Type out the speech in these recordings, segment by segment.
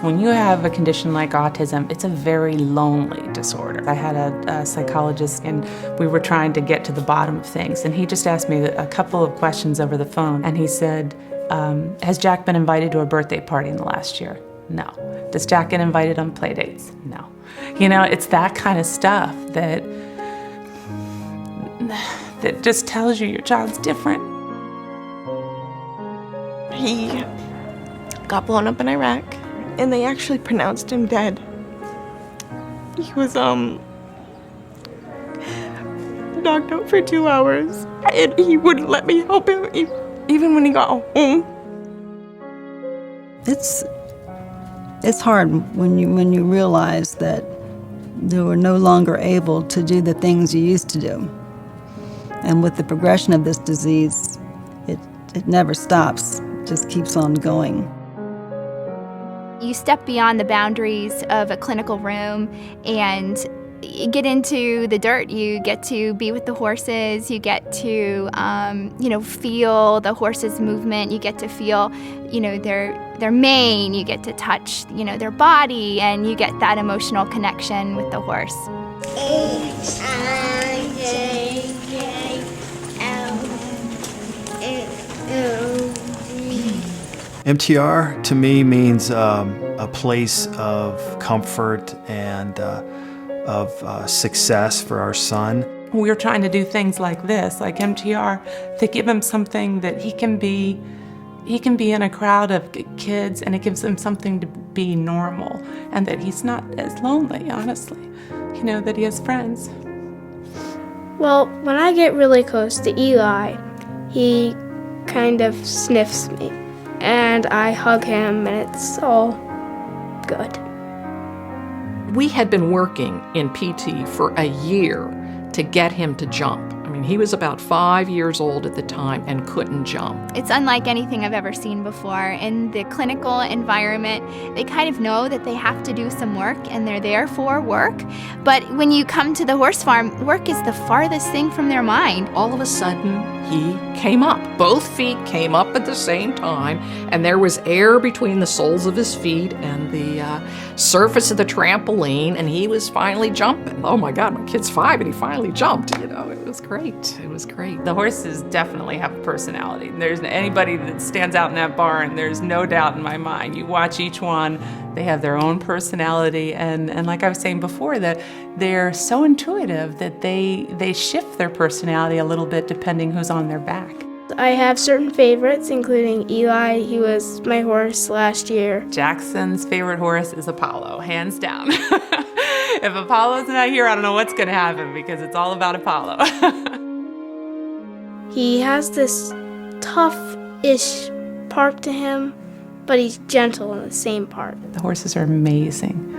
When you have a condition like autism, it's a very lonely disorder. I had a psychologist, and we were trying to get to the bottom of things, and he just asked me a couple of questions over the phone, and he said, has Jack been invited to a birthday party in the last year? No. Does Jack get invited on play dates? No. You know, it's that kind of stuff that just tells you your child's different. He got blown up in Iraq, and they actually pronounced him dead. He was knocked out for 2 hours, and he wouldn't let me help him even when he got home. It's hard when you realize that you are no longer able to do the things you used to do. And with the progression of this disease, it never stops, it just keeps on going. You step beyond the boundaries of a clinical room and you get into the dirt. You get to be with the horses. You get to, feel the horses' movement. You get to feel, their mane. You get to touch, their body, and you get that emotional connection with the horse. MTR to me means a place of comfort and of success for our son. We're trying to do things like this, like MTR, to give him something that he can be in a crowd of kids, and it gives him something to be normal, and that he's not as lonely, honestly, that he has friends. Well, when I get really close to Eli, he kind of sniffs me, and I hug him, and it's all good. We had been working in PT for a year to get him to jump. I mean, he was about 5 years old at the time and couldn't jump. It's unlike anything I've ever seen before. In the clinical environment, they kind of know that they have to do some work and they're there for work. But when you come to the horse farm, work is the farthest thing from their mind. All of a sudden, he came up. Both feet came up at the same time, and there was air between the soles of his feet and the surface of the trampoline, and he was finally jumping. Oh my God, my kid's 5 and he finally jumped. It was great. It was great. The horses definitely have a personality. There's anybody that stands out in that barn, there's no doubt in my mind. You watch each one, they have their own personality, and like I was saying before, that they're so intuitive that they shift their personality a little bit depending who's on their back. I have certain favorites, including Eli. He was my horse last year. Jackson's favorite horse is Apollo, hands down. If Apollo's not here, I don't know what's going to happen, because it's all about Apollo. He has this tough-ish part to him, but he's gentle in the same part. The horses are amazing.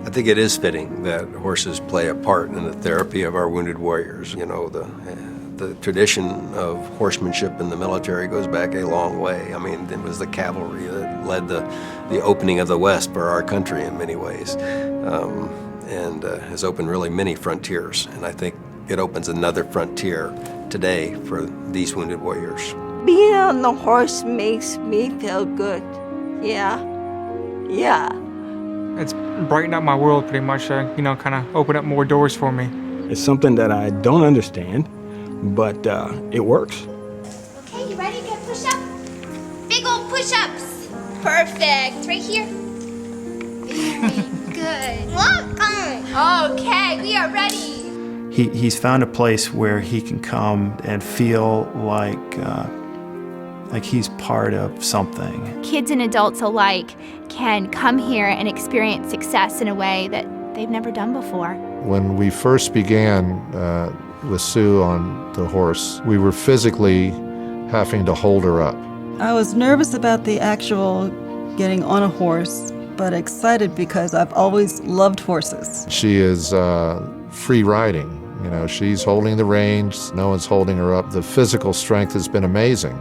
I think it is fitting that horses play a part in the therapy of our wounded warriors. The tradition of horsemanship in the military goes back a long way. I mean, it was the cavalry that led the opening of the West for our country in many ways, and has opened really many frontiers. And I think it opens another frontier today for these wounded warriors. Being on the horse makes me feel good. Yeah. It's brightened up my world pretty much, kind of opened up more doors for me. It's something that I don't understand, but it works. Okay, you ready to get push-up? Big old push-ups. Perfect. Right here. Very good. Okay, we are ready. He's found a place where he can come and feel like he's part of something. Kids and adults alike can come here and experience success in a way that they've never done before. When we first began with Sue on the horse, we were physically having to hold her up. I was nervous about the actual getting on a horse, but excited because I've always loved horses. She is free riding. She's holding the reins, no one's holding her up. The physical strength has been amazing.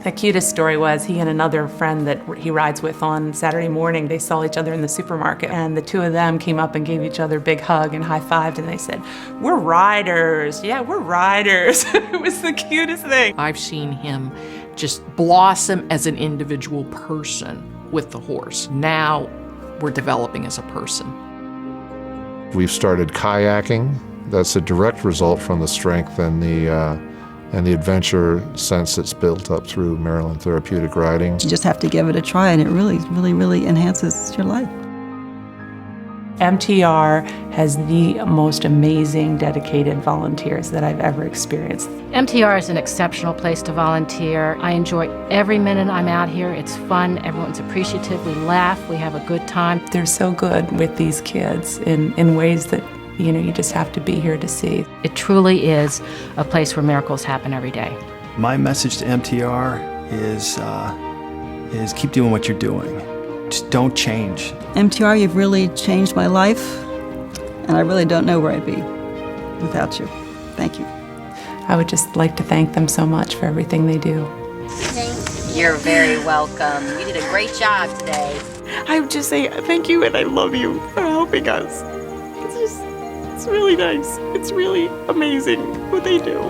The cutest story was he and another friend that he rides with on Saturday morning, they saw each other in the supermarket, and the two of them came up and gave each other a big hug and high-fived, and they said, "We're riders. Yeah, we're riders." It was the cutest thing. I've seen him just blossom as an individual person with the horse. Now we're developing as a person. We've started kayaking. That's a direct result from the strength and the adventure sense that's built up through Maryland Therapeutic riding. You just have to give it a try, and it really, really, really enhances your life. MTR has the most amazing, dedicated volunteers that I've ever experienced. MTR is an exceptional place to volunteer. I enjoy every minute I'm out here. It's fun. Everyone's appreciative. We laugh. We have a good time. They're so good with these kids in ways that you just have to be here to see. It truly is a place where miracles happen every day. My message to MTR is keep doing what you're doing. Just don't change. MTR, you've really changed my life, and I really don't know where I'd be without you. Thank you. I would just like to thank them so much for everything they do. You're very welcome. You did a great job today. I would just say thank you and I love you for helping us. It's really nice. It's really amazing what they do.